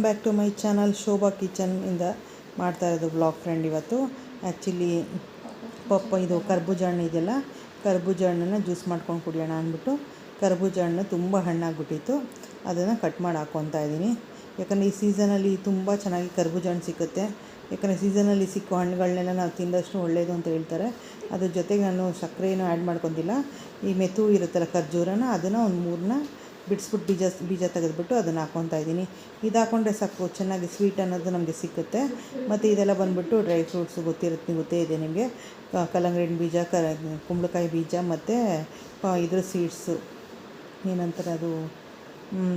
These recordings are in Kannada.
Back to my channel Shobha kitchen ಇಂದ ಮಾಡ್ತಾ ಇರೋದು ಬ್ಲಾಗ್ ಫ್ರೆಂಡ್. ಇವತ್ತು ಆ್ಯಕ್ಚುಲಿ ಇದು ಕರ್ಬೂಜ ಹಣ್ಣು ಇದೆಯಲ್ಲ, ಕರ್ಬೂಜ ಹಣ್ಣನ್ನು ಜ್ಯೂಸ್ ಮಾಡ್ಕೊಂಡು ಕುಡಿಯೋಣ ಅಂದ್ಬಿಟ್ಟು ಕರ್ಬೂಜ ಹಣ್ಣು ತುಂಬ ಹಣ್ಣಾಗ್ಬಿಟ್ಟಿತ್ತು, ಅದನ್ನು ಕಟ್ ಮಾಡಿ ಹಾಕ್ಕೊತಾ ಇದ್ದೀನಿ. ಯಾಕಂದರೆ ಈ ಸೀಸನಲ್ಲಿ ತುಂಬ ಚೆನ್ನಾಗಿ ಕರ್ಬೂಜ ಹಣ್ಣು ಸಿಗುತ್ತೆ. ಯಾಕಂದರೆ ಸೀಸನಲ್ಲಿ ಸಿಕ್ಕೋ ಹಣ್ಣುಗಳನ್ನೆಲ್ಲ ನಾವು ತಿಂದಷ್ಟು ಒಳ್ಳೆಯದು ಅಂತ ಹೇಳ್ತಾರೆ. ಅದ್ರ ಜೊತೆಗೆ ನಾನು ಸಕ್ಕರೆನೂ ಆ್ಯಡ್ ಮಾಡ್ಕೊತಿಲ್ಲ. ಈ ಮೆತು ಇರುತ್ತಲ್ಲ ಖರ್ಜೂರನ, ಅದನ್ನು ಒಂದು 3ನ ಬಿಡಿಸ್ಬಿಟ್ಟು ಬೀಜ ತೆಗೆದುಬಿಟ್ಟು ಅದನ್ನು ಹಾಕ್ಕೊತಾ ಇದ್ದೀನಿ. ಇದು ಹಾಕ್ಕೊಂಡ್ರೆ ಸಾಕು, ಚೆನ್ನಾಗಿ ಸ್ವೀಟ್ ಅನ್ನೋದು ನಮಗೆ ಸಿಕ್ಕುತ್ತೆ. ಮತ್ತು ಇದೆಲ್ಲ ಬಂದುಬಿಟ್ಟು ಡ್ರೈ ಫ್ರೂಟ್ಸು ಗೊತ್ತೇ ಇದೆ ನಿಮಗೆ. ಕಲ್ಲಂಗಡಿ ಹಣ್ಣು ಬೀಜ, ಕುಂಬಳಕಾಯಿ ಬೀಜ ಮತ್ತು ಇದ್ರ ಸೀಡ್ಸು ಏನಂತಾರೆ ಅದು,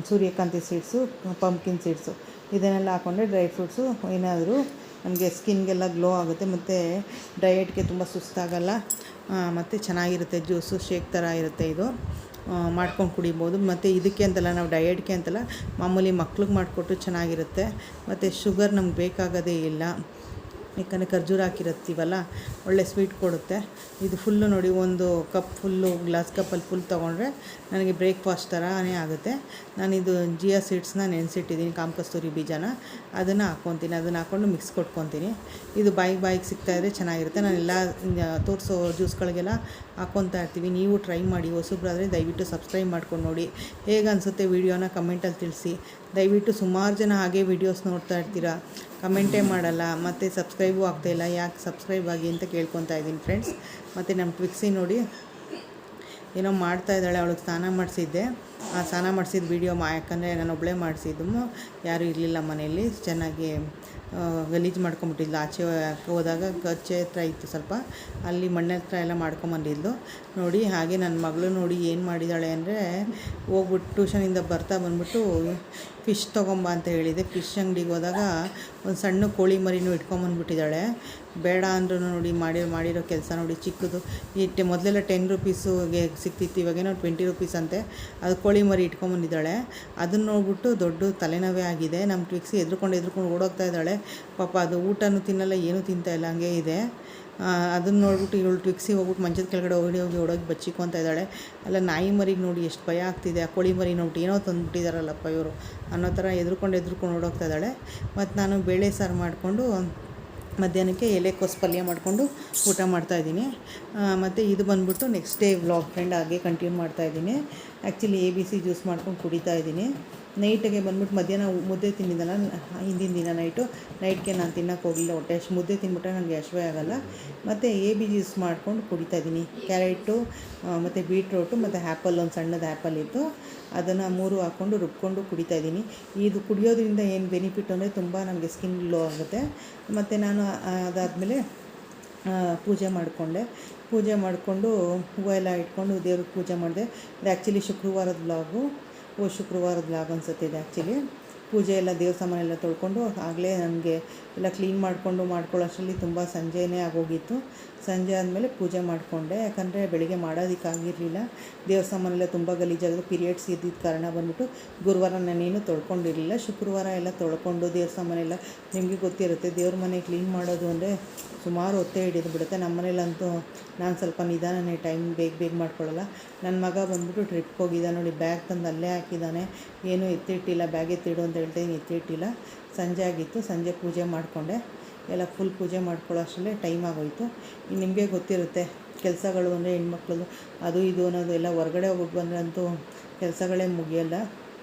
ಸೂರ್ಯಕಾಂತಿ ಸೀಡ್ಸು, ಪಂಪ್ಕಿನ್ ಸೀಡ್ಸು, ಇದನ್ನೆಲ್ಲ ಹಾಕ್ಕೊಂಡ್ರೆ ಡ್ರೈ ಫ್ರೂಟ್ಸು ಏನಾದರೂ ನಮಗೆ ಸ್ಕಿನ್ಗೆಲ್ಲ ಗ್ಲೋ ಆಗುತ್ತೆ. ಮತ್ತು ಡಯೆಟ್ಗೆ ತುಂಬ ಸುಸ್ತಾಗಲ್ಲ, ಮತ್ತು ಚೆನ್ನಾಗಿರುತ್ತೆ. ಜ್ಯೂಸು ಶೇಕ್ ಥರ ಇರುತ್ತೆ. ಇದು ಮಾಡ್ಕೊಂಡು ಕುಡಿಬೋದು. ಮತ್ತು ಇದಕ್ಕೆ ಅಂತಲ್ಲ, ನಾವು ಡಯೆಟ್ಗೆ ಅಂತಲ್ಲ, ಮಾಮೂಲಿ ಮಕ್ಳಿಗೆ ಮಾಡಿಕೊಟ್ಟು ಚೆನ್ನಾಗಿರುತ್ತೆ. ಮತ್ತು ಶುಗರ್ ನಮ್ಗೆ ಬೇಕಾಗೋದೇ ಇಲ್ಲ, ಯಾಕಂದರೆ ಖರ್ಜೂರ ಹಾಕಿರುತ್ತೀವಲ್ಲ, ಒಳ್ಳೆ ಸ್ವೀಟ್ ಕೊಡುತ್ತೆ. ಇದು ಫುಲ್ಲು ನೋಡಿ, ಒಂದು ಕಪ್ ಫುಲ್ಲು, ಗ್ಲಾಸ್ ಕಪ್ಪಲ್ಲಿ ಫುಲ್ ತೊಗೊಂಡ್ರೆ ನನಗೆ ಬ್ರೇಕ್ಫಾಸ್ಟ್ ಥರನೇ ಆಗುತ್ತೆ. ನಾನಿದು ಜಿಯಾ ಸೀಡ್ಸ್ನ ನೆನೆಸಿಟ್ಟಿದ್ದೀನಿ, ಕಾಮಕಸ್ತೂರಿ ಬೀಜನ, ಅದನ್ನು ಹಾಕ್ಕೊತೀನಿ. ಅದನ್ನು ಹಾಕ್ಕೊಂಡು ಮಿಕ್ಸ್ ಕೊಟ್ಕೊತೀನಿ. ಇದು ಬಾಯಿಗೆ ಸಿಗ್ತಾಯಿದ್ರೆ ಚೆನ್ನಾಗಿರುತ್ತೆ. ನಾನೆಲ್ಲ ತೋರಿಸೋ ಜ್ಯೂಸ್ಗಳಿಗೆಲ್ಲ ಹಾಕ್ಕೊತಾ ಇರ್ತೀವಿ. ನೀವು ಟ್ರೈ ಮಾಡಿ. ಹೊಸಬ್ರಾದರೆ ದಯವಿಟ್ಟು ಸಬ್ಸ್ಕ್ರೈಬ್ ಮಾಡ್ಕೊಂಡು ನೋಡಿ. ಹೇಗೆ ಅನಿಸುತ್ತೆ ವೀಡಿಯೋನ ಕಮೆಂಟಲ್ಲಿ ತಿಳಿಸಿ. ದಯವಿಟ್ಟು ಸುಮಾರು ಜನ ಹಾಗೆ ವೀಡಿಯೋಸ್ ನೋಡ್ತಾ ಇರ್ತೀರ, ಕಮೆಂಟೇ ಮಾಡಲ್ಲ, ಮತ್ತು ಸಬ್ಸ್ಕ್ರೈಬು ಆಗ್ತಾಯಿಲ್ಲ. ಯಾಕೆ ಸಬ್ಸ್ಕ್ರೈಬ್ ಆಗಿ ಅಂತ ಕೇಳ್ಕೊತಾ ಇದ್ದೀನಿ ಫ್ರೆಂಡ್ಸ್. ಮತ್ತು ನಮ್ಮ ಟ್ವಿಕ್ಸಿ ನೋಡಿ ಏನೋ ಮಾಡ್ತಾಯಿದ್ದಾಳೆ, ಅವಳಿಗೆ ಸ್ನಾನ ಮಾಡಿಸಿದ್ದೆ. ಆ ಸ್ನಾನ ಮಾಡಿಸಿದ ವೀಡಿಯೋ ಯಾಕಂದರೆ ನಾನು ಒಬ್ಬಳೇ ಮಾಡಿಸಿದ್ದು, ಯಾರೂ ಇರಲಿಲ್ಲ ಮನೆಯಲ್ಲಿ. ಚೆನ್ನಾಗಿ ಗಲೀಜು ಮಾಡ್ಕೊಂಬಿಟ್ಟಿದ್ಲು. ಆಚೆ ಹೋದಾಗ ಕಚ್ಚೆ ಹತ್ರ ಇತ್ತು ಸ್ವಲ್ಪ, ಅಲ್ಲಿ ಮಣ್ಣೆ ಹತ್ರ ಎಲ್ಲ ಮಾಡ್ಕೊಂಬಂದಿದ್ಲು ನೋಡಿ. ಹಾಗೆ ನನ್ನ ಮಗಳು ನೋಡಿ ಏನು ಮಾಡಿದ್ದಾಳೆ ಅಂದರೆ, ಹೋಗ್ಬಿಟ್ಟು ಟ್ಯೂಷನಿಂದ ಬಂದ್ಬಿಟ್ಟು ಫಿಶ್ ತೊಗೊಂಬ ಅಂತ ಹೇಳಿದೆ. ಫಿಶ್ ಅಂಗಡಿಗೆ ಹೋದಾಗ ಒಂದು ಸಣ್ಣ ಕೋಳಿ ಮರಿನೂ ಇಟ್ಕೊಂಬಂದ್ಬಿಟ್ಟಿದ್ದಾಳೆ. ಬೇಡ ಅಂದ್ರೂ ನೋಡಿ ಮಾಡಿರೋ ಕೆಲಸ ನೋಡಿ. ಚಿಕ್ಕದು ಮೊದಲೆಲ್ಲ 10 ರುಪೀಸುಗೆ ಸಿಕ್ತಿತ್ತು, ಇವಾಗೇನೋ 20 ರುಪೀಸ್ ಅಂತೆ. ಅದು ಕೋಳಿ ಮರಿ ಇಟ್ಕೊಂಬಂದಿದ್ದಾಳೆ. ಅದನ್ನು ನೋಡ್ಬಿಟ್ಟು ದೊಡ್ಡ ತಲೆನೋವೇ ಆಗಿದೆ. ನಮ್ಮ ಟ್ವಿಕ್ಸಿ ಎದ್ರುಕೊಂಡು ಓಡೋಗ್ತಾ ಇದ್ದಾಳೆ. ಪಾಪ ಅದು ಊಟನೂ ತಿನ್ನಲ್ಲ, ಏನೂ ತಿಂತಾಯಿಲ್ಲ, ಹಂಗೆ ಇದೆ. ಅದನ್ನು ನೋಡ್ಬಿಟ್ಟು ಇವಳು ಟ್ವಿಕ್ಸಿ ಹೋಗ್ಬಿಟ್ಟು ಮಂಚದ ಕೆಳಗಡೆ ಓಡೋಗಿ ಬಚ್ಚಿಕೊತಾ ಇದ್ದಾಳೆ. ಅಲ್ಲ, ನಾಯಿ ಮರಿಗೆ ನೋಡಿ ಎಷ್ಟು ಭಯ ಆಗ್ತಿದೆ. ಆ ಕೋಳಿ ಮರಿ ನೋಡ್ಬಿಟ್ಟು ಏನೋ ತಂದುಬಿಟ್ಟಿದ್ದಾರಲ್ಲಪ್ಪ ಇವರು ಅನ್ನೋ ಥರ ಎದ್ರುಕೊಂಡು ಓಡೋಗ್ತಾ ಇದ್ದಾಳೆ. ಮತ್ತು ನಾನು ಬೇಳೆ ಸಾರು ಮಾಡಿಕೊಂಡು ಮಧ್ಯಾಹ್ನಕ್ಕೆ ಎಲೆಕೋಸು ಪಲ್ಯ ಮಾಡಿಕೊಂಡು ಊಟ ಮಾಡ್ತಾಯಿದ್ದೀನಿ. ಮತ್ತು ಇದು ಬಂದ್ಬಿಟ್ಟು ನೆಕ್ಸ್ಟ್ ಡೇ ವ್ಲಾಗ್ ಫ್ರೆಂಡ್, ಹಾಗೆ ಕಂಟಿನ್ಯೂ ಮಾಡ್ತಾಯಿದ್ದೀನಿ. ಆ್ಯಕ್ಚುಲಿ ABC ಜ್ಯೂಸ್ ಮಾಡ್ಕೊಂಡು ಕುಡಿತಾಯಿದ್ದೀನಿ. ನೈಟಿಗೆ ಬಂದ್ಬಿಟ್ಟು ಮಧ್ಯಾಹ್ನ ಮುದ್ದೆ ತಿಂದಿದ್ದಲ್ಲ ಹಿಂದಿನ ದಿನ ನೈಟ್ಗೆ ನಾನು ತಿನ್ನೋಕೆ ಹೋಗಲಿಲ್ಲ. ಹೊಟ್ಟೆ ಅಷ್ಟು ಮುದ್ದೆ ತಿಂದ್ಬಿಟ್ರೆ ನನಗೆ ಹಸಿವೆ ಆಗೋಲ್ಲ. ಮತ್ತು AB ಜ್ಯೂಸ್ ಮಾಡ್ಕೊಂಡು ಕುಡಿತಾಯಿದ್ದೀನಿ. ಕ್ಯಾರೆಟು ಮತ್ತು ಬೀಟ್ರೋಟು ಮತ್ತು ಆ್ಯಪಲ್, ಒಂದು ಸಣ್ಣದು ಆ್ಯಪಲ್ ಇತ್ತು, ಅದನ್ನು 3 ಹಾಕ್ಕೊಂಡು ರುಬ್ಕೊಂಡು ಕುಡಿತಾಯಿದ್ದೀನಿ. ಇದು ಕುಡಿಯೋದ್ರಿಂದ ಏನು ಬೆನಿಫಿಟ್ ಅಂದರೆ ತುಂಬ ನಮಗೆ ಸ್ಕಿನ್ ಗ್ಲೋ ಆಗುತ್ತೆ. ಮತ್ತು ನಾನು ಅದಾದಮೇಲೆ ಪೂಜೆ ಮಾಡಿಕೊಂಡು ಹೂವು ಎಲ್ಲ ಇಟ್ಕೊಂಡು ದೇವ್ರಿಗೆ ಪೂಜೆ ಮಾಡಿದೆ. ಇದು ಆ್ಯಕ್ಚುಲಿ ಶುಕ್ರವಾರದ ಬ್ಲಾಗ್ ಅನಿಸುತ್ತೆ ಇದು. ಆ್ಯಕ್ಚುಲಿ ಪೂಜೆ ಎಲ್ಲ ದೇವ್ರ ಸಾಮಾನೆಲ್ಲ ತೊಳ್ಕೊಂಡು ಆಗಲೇ ನನಗೆ ಎಲ್ಲ ಕ್ಲೀನ್ ಮಾಡ್ಕೊಳ್ಳೋಷ್ಟರಲ್ಲಿ ತುಂಬ ಸಂಜೆನೇ ಆಗೋಗಿತ್ತು. ಸಂಜೆ ಆದಮೇಲೆ ಪೂಜೆ ಮಾಡಿಕೊಂಡೆ, ಯಾಕಂದರೆ ಬೆಳಿಗ್ಗೆ ಮಾಡೋದಕ್ಕಾಗಿರಲಿಲ್ಲ. ದೇವ್ರ ಸಾಮಾನೆಲ್ಲ ತುಂಬ ಗಲೀಜಾಗೋದು. ಪೀರಿಯಡ್ಸ್ ಇದ್ದಿದ್ದ ಕಾರಣ ಬಂದ್ಬಿಟ್ಟು ಗುರುವಾರ ನಾನೇನು ತೊಳ್ಕೊಂಡಿರಲಿಲ್ಲ. ಶುಕ್ರವಾರ ಎಲ್ಲ ತೊಳ್ಕೊಂಡು ದೇವ್ರ ಸಾಮಾನೆಲ್ಲ, ನಿಮಗೆ ಗೊತ್ತಿರುತ್ತೆ, ದೇವ್ರ ಮನೆ ಕ್ಲೀನ್ ಮಾಡೋದು ಅಂದರೆ ಸುಮಾರು ಹೊತ್ತೇ ಹಿಡಿದು ಬಿಡುತ್ತೆ. ನಮ್ಮ ಮನೇಲಂತೂ ನಾನು ಸ್ವಲ್ಪ ನಿಧಾನನೇ, ಟೈಮ್ ಬೇಗ ಮಾಡ್ಕೊಳ್ಳಲ್ಲ. ನನ್ನ ಮಗ ಬಂದ್ಬಿಟ್ಟು ಟ್ರಿಪ್ಗೆ ಹೋಗಿದ್ದ ನೋಡಿ, ಬ್ಯಾಗ್ ತಂದು ಅಲ್ಲೇ ಹಾಕಿದ್ದಾನೆ. ಏನೂ ಎತ್ತಿಟ್ಟಿಲ್ಲ, ಬ್ಯಾಗ್ ಎತ್ತಿಡು ಅಂತ ಹೇಳ್ತೀನಿ, ಎತ್ತಿಟ್ಟಿಲ್ಲ. ಸಂಜೆ ಆಗಿತ್ತು, ಸಂಜೆ ಪೂಜೆ ಮಾಡಿಕೊಂಡೆ. ಎಲ್ಲ ಫುಲ್ ಪೂಜೆ ಮಾಡ್ಕೊಳ್ಳೋ ಅಷ್ಟರಲ್ಲೇ ಟೈಮ್ ಆಗೋಯಿತು. ನಿಮಗೆ ಗೊತ್ತಿರುತ್ತೆ, ಕೆಲಸಗಳು ಅಂದರೆ ಹೆಣ್ಮಕ್ಳದು ಅದು ಇದು ಅನ್ನೋದು ಎಲ್ಲ ಹೊರಗಡೆ ಹೋಗ್ಬಿಟ್ಟು ಬಂದ್ರಂತೂ ಕೆಲಸಗಳೇ ಮುಗಿಯಲ್ಲ,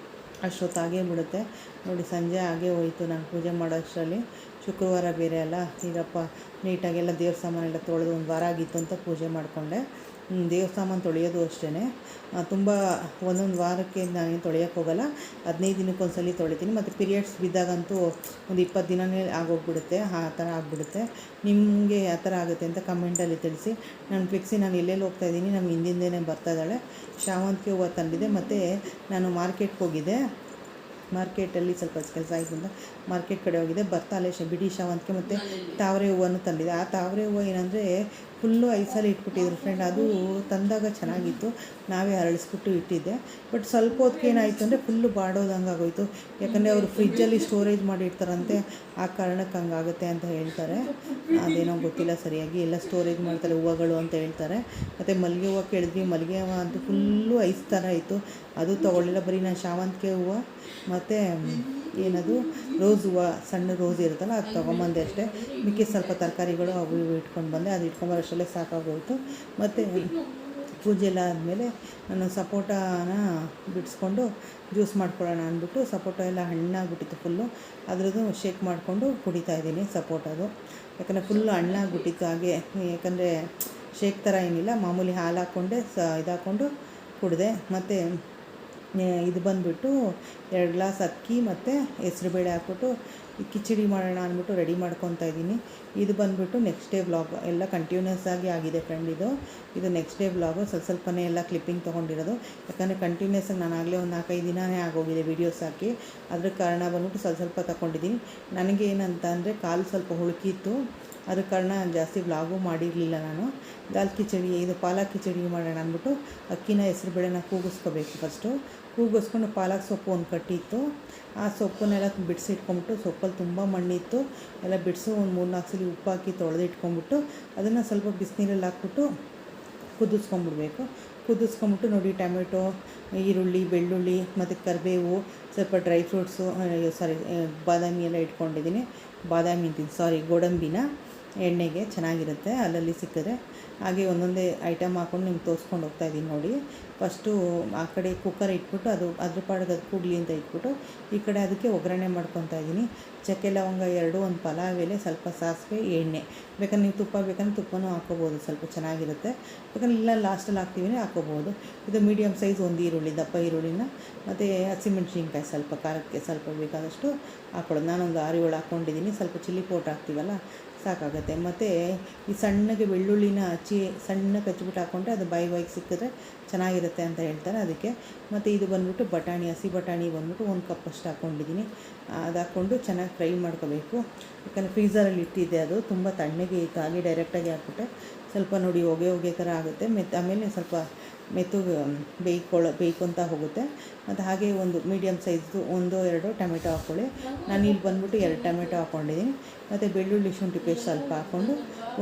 ಅಷ್ಟೊತ್ತಾಗೇ ಬಿಡುತ್ತೆ ನೋಡಿ. ಸಂಜೆ ಆಗೇ ಹೋಯಿತು ನಾನು ಪೂಜೆ ಮಾಡೋ ಅಷ್ಟರಲ್ಲಿ. ಶುಕ್ರವಾರ ಬೇರೆ ಅಲ್ಲ, ಈಗಪ್ಪ ನೀಟಾಗೆಲ್ಲ ದೇವ್ರ ಸಾಮಾನೆಲ್ಲ ತೊಳೆದು ಒಂದು ವಾರ ಆಗಿತ್ತು ಅಂತ ಪೂಜೆ ಮಾಡಿಕೊಂಡೆ. ದೇವ್ರ ಸಾಮಾನು ತೊಳೆಯೋದು ಅಷ್ಟೇ, ತುಂಬ ಒಂದೊಂದು ವಾರಕ್ಕೆ ನಾನೇನು ತೊಳೆಯೋಕ್ಕೆ ಹೋಗಲ್ಲ, 15 ದಿನಕ್ಕೊಂದ್ಸಲಿ ತೊಳಿತೀನಿ. ಮತ್ತು ಪೀರಿಯಡ್ಸ್ ಬಿದ್ದಾಗಂತೂ ಒಂದು 20 ದಿನವೇ ಆಗೋಗ್ಬಿಡುತ್ತೆ, ಆ ಥರ ಆಗಿಬಿಡುತ್ತೆ. ನಿಮಗೆ ಯಾವ ಥರ ಆಗುತ್ತೆ ಅಂತ ಕಮೆಂಟಲ್ಲಿ ತಿಳಿಸಿ. ನಾನು ಫಿಕ್ಸಿ ನಾನು ಎಲ್ಲೆಲ್ಲಿ ಹೋಗ್ತಾಯಿದ್ದೀನಿ, ನಮ್ಮ ಹಿಂದಿಂದೇ ಬರ್ತಾಯಿದ್ದಾಳೆ. ಶಾವಂತಿಗೆ ಹೂವು ತಂದಿದೆ. ಮತ್ತು ನಾನು ಮಾರ್ಕೆಟ್ಗೆ ಹೋಗಿದ್ದೆ, ಮಾರ್ಕೆಟಲ್ಲಿ ಸ್ವಲ್ಪ ಕೆಲಸ ಆಯಿತು ಅಂತ ಮಾರ್ಕೆಟ್ ಕಡೆ ಹೋಗಿದೆ. ಬರ್ತಾಳೆ ಬಿಡಿ ಶಾವಂತಿಗೆ ಮತ್ತು ತಾವರೆ ಹೂವನ್ನು ತಂದಿದೆ. ಆ ತಾವರೆ ಹೂವು ಏನಂದರೆ ಫುಲ್ಲು ಐಸಲ್ಲಿ ಇಟ್ಬಿಟ್ಟಿದ್ರು ಫ್ರೆಂಡ್. ಅದು ತಂದಾಗ ಚೆನ್ನಾಗಿತ್ತು, ನಾವೇ ಅರಳಿಸ್ಬಿಟ್ಟು ಇಟ್ಟಿದ್ದೆ. ಬಟ್ ಸ್ವಲ್ಪ ಹೊತ್ತಿಗೆ ಏನಾಯಿತು ಅಂದರೆ ಫುಲ್ಲು ಬಾಡೋದಂಗೆ ಆಗೋಯಿತು. ಯಾಕಂದರೆ ಅವರು ಫ್ರಿಜ್ಜಲ್ಲಿ ಸ್ಟೋರೇಜ್ ಮಾಡಿರ್ತಾರಂತೆ, ಆ ಕಾರಣಕ್ಕೆ ಹಂಗಾಗುತ್ತೆ ಅಂತ ಹೇಳ್ತಾರೆ. ಅದೇನೋ ಗೊತ್ತಿಲ್ಲ ಸರಿಯಾಗಿ, ಎಲ್ಲ ಸ್ಟೋರೇಜ್ ಮಾಡ್ತಾರೆ ಹೂವುಗಳು ಅಂತ ಹೇಳ್ತಾರೆ. ಮತ್ತು ಮಲ್ಲಿಗೆ ಹೂವು ಕೇಳಿದ್ವಿ, ಮಲ್ಲಿಗೆ ಹೂವು ಅಂತೂ ಫುಲ್ಲು ಐಸ್ ಥರ ಇತ್ತು, ಅದು ತೊಗೊಳ್ಳಿಲ್ಲ. ಬರೀ ನಾನು ಶಾವಂತಿಗೆ ಹೂವು ಮತ್ತು ಏನದು ರೋಸ್ ಹೂವು, ಸಣ್ಣ ರೋಸ್ ಇರುತ್ತಲ್ಲ ಅದು ತೊಗೊಂಬಂದೆ ಅಷ್ಟೇ. ಮಿಕ್ಕಿ ಸ್ವಲ್ಪ ತರಕಾರಿಗಳು ಅವು ಇವು ಇಟ್ಕೊಂಡು ಬಂದೆ. ಅದು ಇಟ್ಕೊಂಬರೋಷ್ಟರಲ್ಲೇ ಸಾಕಾಗೋಯಿತು. ಮತ್ತು ಪೂಜೆ ಎಲ್ಲ ಆದಮೇಲೆ ನಾನು ಸಪೋಟನ ಬಿಡಿಸ್ಕೊಂಡು ಜ್ಯೂಸ್ ಮಾಡ್ಕೊಳ್ಳೋಣ ಅಂದ್ಬಿಟ್ಟು, ಸಪೋಟ ಎಲ್ಲ ಹಣ್ಣಾಗ್ಬಿಟ್ಟಿತ್ತು ಫುಲ್ಲು. ಅದ್ರದ್ದು ಶೇಕ್ ಮಾಡಿಕೊಂಡು ಕುಡಿತಾಯಿದ್ದೀನಿ ಸಪೋಟದು. ಯಾಕಂದರೆ ಫುಲ್ಲು ಹಣ್ಣಾಗ್ಬಿಟ್ಟಿತ್ತು ಹಾಗೆ. ಯಾಕಂದರೆ ಶೇಕ್ ಥರ ಏನಿಲ್ಲ, ಮಾಮೂಲಿ ಹಾಲು ಹಾಕ್ಕೊಂಡೆ ಇದಾಕ್ಕೊಂಡು ಕುಡಿದೆ. ಮತ್ತು ಇದು ಬಂದುಬಿಟ್ಟು 2 ಗ್ಲಾಸ್ ಅಕ್ಕಿ ಮತ್ತು ಹೆಸ್ರುಬೇಳೆ ಹಾಕ್ಬಿಟ್ಟು ಕಿಚಡಿ ಮಾಡೋಣ ಅಂದ್ಬಿಟ್ಟು ರೆಡಿ ಮಾಡ್ಕೊತಾ ಇದ್ದೀನಿ. ಇದು ಬಂದುಬಿಟ್ಟು ನೆಕ್ಸ್ಟ್ ಡೇ ವ್ಲಾಗ್, ಎಲ್ಲ ಕಂಟಿನ್ಯೂಸ್ ಆಗಿ ಆಗಿದೆ ಫ್ರೆಂಡ್. ಇದು ನೆಕ್ಸ್ಟ್ ಡೇ ವ್ಲಾಗು. ಸ್ವಲ್ಪನೇ ಎಲ್ಲ ಕ್ಲಿಪ್ಪಿಂಗ್ ತೊಗೊಂಡಿರೋದು. ಯಾಕಂದರೆ ಕಂಟಿನ್ಯೂಸ್ ಆಗಿ ನಾನು ಆಗಲೇ ಒಂದು 4-5 ದಿನವೇ ಆಗೋಗಿದೆ ವೀಡಿಯೋಸ್ ಹಾಕಿ. ಅದ್ರ ಕಾರಣ ಬಂದ್ಬಿಟ್ಟು ಸ್ವಲ್ಪ ತಗೊಂಡಿದ್ದೀನಿ. ನನಗೆ ಏನಂತ ಅಂದರೆ ಕಾಲು ಸ್ವಲ್ಪ ಹುಳುಕಿತ್ತು, ಅದ್ರ ಕಾರಣ ಜಾಸ್ತಿ ವ್ಲಾಗು ಮಾಡಿರಲಿಲ್ಲ ನಾನು. ದಾಲ್ ಕಿಚಡಿ, ಇದು ಪಾಲಕ್ ಕಿಚಡಿ ಮಾಡೋಣ ಅಂದ್ಬಿಟ್ಟು ಅಕ್ಕಿನ ಹೆಸ್ರುಬೇಳೆನ ಕೂಗಿಸ್ಕೋಬೇಕು. ಫಸ್ಟು ಕೂಗಿಸ್ಕೊಂಡು ಪಾಲಕ್ ಸೊಪ್ಪು ಒಂದು ಕಟ್ಟಿತ್ತು, ಆ ಸೊಪ್ಪನ್ನೆಲ್ಲ ಬಿಡಿಸಿಟ್ಕೊಂಬಿಟ್ಟು, ಸೊಪ್ಪಲ್ಲಿ ತುಂಬ ಮಣ್ಣಿತ್ತು ಎಲ್ಲ ಬಿಡಿಸು ಒಂದು 3-4 ಸಲ ಉಪ್ಪು ಹಾಕಿ ತೊಳೆದಿಟ್ಕೊಂಬಿಟ್ಟು ಅದನ್ನು ಸ್ವಲ್ಪ ಬಿಸಿನೀರಲ್ಲಿ ಹಾಕ್ಬಿಟ್ಟು ಕುದಿಸ್ಕೊಂಬಿಟ್ಟು ನೋಡಿ, ಟೊಮೆಟೊ, ಈರುಳ್ಳಿ, ಬೆಳ್ಳುಳ್ಳಿ ಮತ್ತು ಕರಿಬೇವು, ಸ್ವಲ್ಪ ಡ್ರೈ ಫ್ರೂಟ್ಸು, ಬಾದಾಮಿ ಎಲ್ಲ ಇಟ್ಕೊಂಡಿದ್ದೀನಿ. ಗೋಡಂಬಿನ ಎಣ್ಣೆಗೆ ಚೆನ್ನಾಗಿರುತ್ತೆ ಅಲ್ಲಲ್ಲಿ ಸಿಕ್ಕಿದ್ರೆ. ಹಾಗೆ ಒಂದೊಂದೇ ಐಟಮ್ ಹಾಕ್ಕೊಂಡು ನಿಮ್ಗೆ ತೋರಿಸ್ಕೊಂಡು ಹೋಗ್ತಾಯಿದ್ದೀನಿ ನೋಡಿ. ಫಸ್ಟು ಆ ಕಡೆ ಕುಕ್ಕರ್ ಇಟ್ಬಿಟ್ಟು ಅದ್ರ ಪಾಡಿಗೆ ಅದು ಕೂಡಲಿ ಅಂತ ಇಟ್ಬಿಟ್ಟು ಈ ಕಡೆ ಅದಕ್ಕೆ ಒಗ್ಗರಣೆ ಮಾಡ್ಕೊತಾ ಇದ್ದೀನಿ. ಚಕ್ಕೆ ಲವಂಗ 2, ಒಂದು ಪಲಾವ್ ಎಲೆ, ಸ್ವಲ್ಪ ಸಾಸಿವೆ, ಎಣ್ಣೆ. ಬೇಕಾದ್ರೆ ನೀವು ತುಪ್ಪ ಬೇಕಂದ್ರೆ ತುಪ್ಪನೂ ಹಾಕ್ಕೋಬೋದು, ಸ್ವಲ್ಪ ಚೆನ್ನಾಗಿರುತ್ತೆ. ಬೇಕಂದ್ರೆ ಇಲ್ಲ ಲಾಸ್ಟಲ್ಲಿ ಹಾಕ್ತೀವಿ ಹಾಕ್ಕೋಬೋದು. ಇದು ಮೀಡಿಯಮ್ ಸೈಜ್ ಒಂದು ಈರುಳ್ಳಿ, ದಪ್ಪ ಈರುಳ್ಳಿನ ಮತ್ತು ಹಸಿಮೆಣ್ಸಿನ್ಕಾಯಿ ಸ್ವಲ್ಪ ಖಾರಕ್ಕೆ ಸ್ವಲ್ಪ ಬೇಕಾದಷ್ಟು ಹಾಕ್ಕೊಳ್ಳೋದು. ನಾನೊಂದು 6-7 ಹಾಕ್ಕೊಂಡಿದ್ದೀನಿ. ಸ್ವಲ್ಪ ಚಿಲ್ಲಿ ಪೌಡ್ರ್ ಹಾಕ್ತೀವಲ್ಲ ಸಾಕಾಗುತ್ತೆ. ಮತ್ತು ಈ ಸಣ್ಣಗೆ ಬೆಳ್ಳುಳ್ಳಿನ ಸಣ್ಣಗೆ ಹಚ್ಬಿಟ್ಟು ಹಾಕ್ಕೊಂಡ್ರೆ ಅದು ಬಾಯಿಗೆ ಸಿಕ್ಕಿದ್ರೆ ಚೆನ್ನಾಗಿರುತ್ತೆ ಅಂತ ಹೇಳ್ತಾರೆ, ಅದಕ್ಕೆ. ಮತ್ತು ಇದು ಬಂದ್ಬಿಟ್ಟು ಬಟಾಣಿ, ಹಸಿ ಬಟಾಣಿ ಬಂದ್ಬಿಟ್ಟು 1 ಕಪ್ ಅಷ್ಟು ಹಾಕ್ಕೊಂಡಿದ್ದೀನಿ. ಅದು ಹಾಕ್ಕೊಂಡು ಚೆನ್ನಾಗಿ ಫ್ರೈ ಮಾಡ್ಕೋಬೇಕು. ಯಾಕಂದರೆ ಫ್ರೀಝರಲ್ಲಿ ಇಟ್ಟಿದ್ದೆ, ಅದು ತುಂಬ ತಣ್ಣಗೆ ಇತ್ತು. ಹಾಗೆ ಡೈರೆಕ್ಟಾಗಿ ಹಾಕ್ಬಿಟ್ಟೆ ಸ್ವಲ್ಪ ನೋಡಿ ಹೊಗೆ ಥರ ಆಗುತ್ತೆ. ಆಮೇಲೆ ಸ್ವಲ್ಪ ಮೆತ್ತಗೆ ಬೇಯ್ಕೊತ ಹೋಗುತ್ತೆ. ಮತ್ತು ಹಾಗೆ ಒಂದು ಮೀಡಿಯಮ್ ಸೈಜ್ದು 1-2 ಟೊಮೆಟೊ ಹಾಕ್ಕೊಳ್ಳಿ. ನಾನು ಇಲ್ಲಿ ಬಂದ್ಬಿಟ್ಟು 2 ಟೊಮೆಟೊ ಹಾಕ್ಕೊಂಡಿದ್ದೀನಿ. ಮತ್ತು ಬೆಳ್ಳುಳ್ಳಿ ಶುಂಠಿ ಪೇಸ್ಟ್ ಸ್ವಲ್ಪ ಹಾಕ್ಕೊಂಡು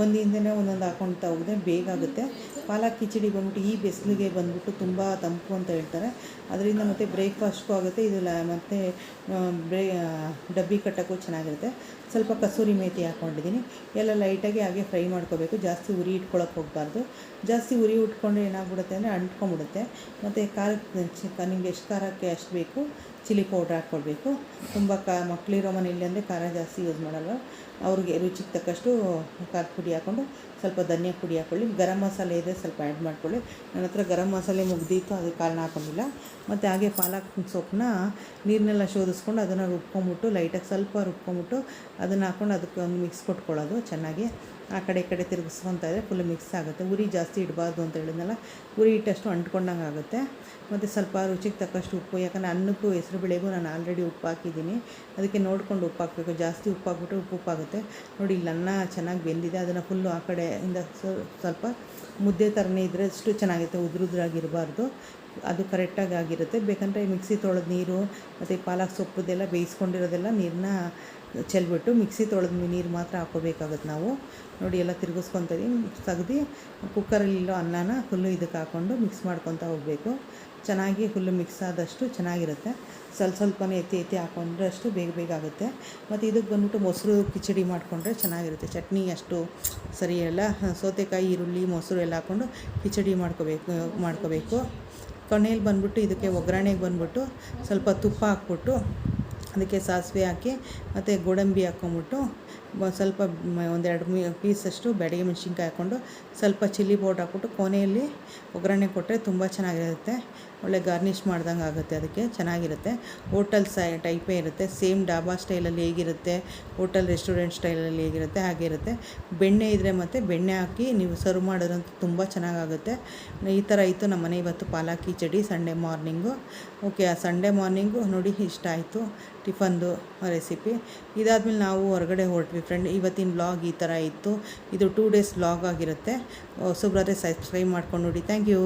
ಒಂದಿಂದನೇ ಒಂದೊಂದು ಹಾಕ್ಕೊಳ್ತಾ ಹೋಗಿದೆ, ಬೇಗ ಆಗುತ್ತೆ. ಪಾಲಕ್ ಕಿಚಡಿ ಬಂದ್ಬಿಟ್ಟು ಈ ಬಿಸಿಲಿಗೆ ಬಂದ್ಬಿಟ್ಟು ತುಂಬ ತಂಪು ಅಂತ ಹೇಳ್ತಾರೆ, ಅದರಿಂದ ಮತ್ತು ಬ್ರೇಕ್ಫಾಸ್ಟ್ಗೂ ಆಗುತ್ತೆ. ಇದು ಮತ್ತು ಡಬ್ಬಿ ಕಟ್ಟೋಕ್ಕೂ ಚೆನ್ನಾಗಿರುತ್ತೆ. ಸ್ವಲ್ಪ ಕಸೂರಿ ಮೇಥಿ ಹಾಕ್ಕೊಂಡಿದ್ದೀನಿ. ಎಲ್ಲ ಲೈಟಾಗಿ ಹಾಗೆ ಫ್ರೈ ಮಾಡ್ಕೋಬೇಕು, ಜಾಸ್ತಿ ಉರಿ ಇಟ್ಕೊಳ್ಳೋಕೆ ಹೋಗಬಾರ್ದು. ಜಾಸ್ತಿ ಉರಿ ಉಟ್ಕೊಂಡ್ರೆ ಏನಾಗ್ಬಿಡುತ್ತೆ ಅಂದರೆ ಅಂಟ್ಕೊಂಡ್ಬಿಡುತ್ತೆ. ಮತ್ತು ಖಾರಕ್ಕೆ ನಿಮ್ಗೆ ಎಷ್ಟು ಖಾರಕ್ಕೆ ಅಷ್ಟು ಬೇಕು ಚಿಲ್ಲಿ ಪೌಡ್ರ್ ಹಾಕ್ಕೊಳ್ಬೇಕು. ತುಂಬ ಮಕ್ಕಳಿರೋ ಮನೆಯಲ್ಲಿ ಅಂದರೆ ಖಾರ ಜಾಸ್ತಿ ಯೂಸ್ ಮಾಡಲ್ಲ, ಅವ್ರಿಗೆ ರುಚಿಗೆ ತಕ್ಕಷ್ಟು ಖಾರದ ಪುಡಿ ಹಾಕ್ಕೊಂಡು ಸ್ವಲ್ಪ ಧನಿಯಾ ಪುಡಿ ಹಾಕ್ಕೊಳ್ಳಿ. ಗರಂ ಮಸಾಲೆ ಇದೆ ಸ್ವಲ್ಪ ಆ್ಯಡ್ ಮಾಡ್ಕೊಳ್ಳಿ. ನನ್ನ ಹತ್ರ ಗರಂ ಮಸಾಲೆ ಮುಗ್ದಿತ್ತು, ಅದಕ್ಕೆ ಕಾರಣ ಹಾಕೊಂಡಿಲ್ಲ. ಮತ್ತು ಹಾಗೆ ಪಾಲಕ್ ಸೊಪ್ಪನ್ನ ನೀರನ್ನೆಲ್ಲ ಶೋಧಿಸ್ಕೊಂಡು ಅದನ್ನು ರುಬ್ಕೊಂಬಿಟ್ಟು ಲೈಟಾಗಿ ಸ್ವಲ್ಪ ರುಬ್ಕೊಂಬಿಟ್ಟು ಅದನ್ನು ಹಾಕ್ಕೊಂಡು ಅದಕ್ಕೆ ಒಂದು ಮಿಕ್ಸ್ ಕೊಟ್ಕೊಳ್ಳೋದು ಚೆನ್ನಾಗಿ. ಆ ಕಡೆ ಈ ಕಡೆ ತಿರುಗಿಸ್ಕೊತಾ ಇದ್ದರೆ ಫುಲ್ ಮಿಕ್ಸ್ ಆಗುತ್ತೆ. ಉರಿ ಜಾಸ್ತಿ ಇಡಬಾರ್ದು ಅಂತ ಹೇಳಿದ್ನಲ್ಲ, ಉರಿ ಇಟ್ಟಷ್ಟು ಅಂಟ್ಕೊಂಡಂಗೆ ಆಗುತ್ತೆ. ಮತ್ತು ಸ್ವಲ್ಪ ರುಚಿಗೆ ತಕ್ಕಷ್ಟು ಉಪ್ಪು, ಯಾಕಂದರೆ ಅನ್ನಕ್ಕೂ ಹೆಸರುಬೇಳೆಗೂ ನಾನು ಆಲ್ರೆಡಿ ಉಪ್ಪು ಹಾಕಿದ್ದೀನಿ, ಅದಕ್ಕೆ ನೋಡಿಕೊಂಡು ಉಪ್ಪು ಹಾಕಬೇಕು. ಜಾಸ್ತಿ ಉಪ್ಪು ಹಾಕ್ಬಿಟ್ಟು ಉಪ್ಪಾಗುತ್ತೆ ನೋಡಿ. ಇಲ್ಲಿ ಅನ್ನ ಚೆನ್ನಾಗಿ ಬೆಂದಿದೆ, ಅದನ್ನು ಫುಲ್ಲು ಆ ಕಡೆಯಿಂದ ಸ್ವಲ್ಪ ಮುದ್ದೆ ಥರನೇ ಇದ್ದರೆ ಅಷ್ಟು ಚೆನ್ನಾಗಿರುತ್ತೆ, ಉದ್ರುದ್ರಾಗಿರಬಾರ್ದು, ಅದು ಕರೆಕ್ಟಾಗಿ ಆಗಿರುತ್ತೆ. ಬೇಕಂದರೆ ಮಿಕ್ಸಿ ತೊಳೆದ ನೀರು ಮತ್ತು ಪಾಲಕ್ ಸೊಪ್ಪುದೆಲ್ಲ ಬೇಯಿಸ್ಕೊಂಡಿರೋದೆಲ್ಲ ನೀರನ್ನ ಚೆಲ್ಬಿಟ್ಟು ಮಿಕ್ಸಿ ತೊಳೆದ ನೀರು ಮಾತ್ರ ಹಾಕ್ಕೋಬೇಕಾಗುತ್ತೆ ನಾವು ನೋಡಿ. ಎಲ್ಲ ತಿರುಗಿಸ್ಕೊತೀವಿ, ತೆಗ್ದು ಕುಕ್ಕರಲ್ಲಿರೋ ಅನ್ನನ ಫುಲ್ಲು ಇದಕ್ಕೆ ಹಾಕ್ಕೊಂಡು ಮಿಕ್ಸ್ ಮಾಡ್ಕೊತಾ ಹೋಗಬೇಕು. ಚೆನ್ನಾಗಿ ಫುಲ್ಲು ಮಿಕ್ಸ್ ಆದಷ್ಟು ಚೆನ್ನಾಗಿರುತ್ತೆ. ಸ್ವಲ್ಪನೇ ಎತ್ತಿ ಹಾಕ್ಕೊಂಡ್ರೆ ಅಷ್ಟು ಬೇಗ ಆಗುತ್ತೆ. ಮತ್ತು ಇದಕ್ಕೆ ಬಂದ್ಬಿಟ್ಟು ಮೊಸರು ಕಿಚಡಿ ಮಾಡಿಕೊಂಡ್ರೆ ಚೆನ್ನಾಗಿರುತ್ತೆ. ಚಟ್ನಿ ಅಷ್ಟು ಸರಿಯಲ್ಲ, ಸೌತೆಕಾಯಿ, ಈರುಳ್ಳಿ, ಮೊಸರು ಎಲ್ಲ ಹಾಕ್ಕೊಂಡು ಕಿಚಡಿ ಮಾಡ್ಕೋಬೇಕು. ಕೊನೆಯಲ್ಲಿ ಬಂದ್ಬಿಟ್ಟು ಇದಕ್ಕೆ ಒಗ್ಗರಣೆಗೆ ಬಂದ್ಬಿಟ್ಟು ಸ್ವಲ್ಪ ತುಪ್ಪ ಹಾಕ್ಬಿಟ್ಟು ಅದಕ್ಕೆ ಸಾಸಿವೆ ಹಾಕಿ ಮತ್ತು ಗೋಡಂಬಿ ಹಾಕ್ಕೊಂಬಿಟ್ಟು ಸ್ವಲ್ಪ 1-2 ಪೀಸಷ್ಟು ಬ್ಯಾಡಗಿ ಮೆಣಸಿನ್ಕಾಯಿ ಹಾಕ್ಕೊಂಡು ಸ್ವಲ್ಪ ಚಿಲ್ಲಿ ಪೌಡ್ರ್ ಹಾಕ್ಬಿಟ್ಟು ಕೊನೆಯಲ್ಲಿ ಒಗ್ಗರಣೆ ಕೊಟ್ಟರೆ ತುಂಬ ಚೆನ್ನಾಗಿರುತ್ತೆ. ಒಳ್ಳೆ ಗಾರ್ನಿಷ್ ಮಾಡ್ದಂಗೆ ಆಗುತ್ತೆ, ಅದಕ್ಕೆ ಚೆನ್ನಾಗಿರುತ್ತೆ. ಹೋಟೆಲ್ ಟೈಪೇ ಇರುತ್ತೆ, ಸೇಮ್ ಡಾಬಾ ಸ್ಟೈಲಲ್ಲಿ ಹೇಗಿರುತ್ತೆ, ಹೋಟೆಲ್ ರೆಸ್ಟೋರೆಂಟ್ ಸ್ಟೈಲಲ್ಲಿ ಹೇಗಿರುತ್ತೆ ಹಾಗೆ ಇರುತ್ತೆ. ಬೆಣ್ಣೆ ಇದ್ದರೆ ಮತ್ತು ಬೆಣ್ಣೆ ಹಾಕಿ ನೀವು ಸರ್ವ್ ಮಾಡೋದಂತೂ ತುಂಬ ಚೆನ್ನಾಗಾಗುತ್ತೆ. ಈ ಥರ ಇತ್ತು ನಮ್ಮ ಮನೆ ಇವತ್ತು ಪಾಲಕ್ ಕಿಚಡಿ ಸಂಡೇ ಮಾರ್ನಿಂಗು. ಓಕೆ, ಆ ಸಂಡೇ ಮಾರ್ನಿಂಗು ನೋಡಿ ಇಷ್ಟ ಆಯಿತು ಟಿಫನ್ದು ರೆಸಿಪಿ. ಇದಾದಮೇಲೆ ನಾವು ಹೊರಗಡೆ ಹೊರಟ್ವಿ ಫ್ರೆಂಡ್. ಇವತ್ತಿನ ವ್ಲಾಗ್ ಈ ಥರ ಇತ್ತು. ಇದು 2 ಡೇಸ್ ವ್ಲಾಗ್ ಆಗಿರುತ್ತೆ. ಹೊಸಬ್ರಾದರೆ ಸಬ್ಸ್ಕ್ರೈಬ್ ಮಾಡ್ಕೊಂಡು ನೋಡಿ. Thank you.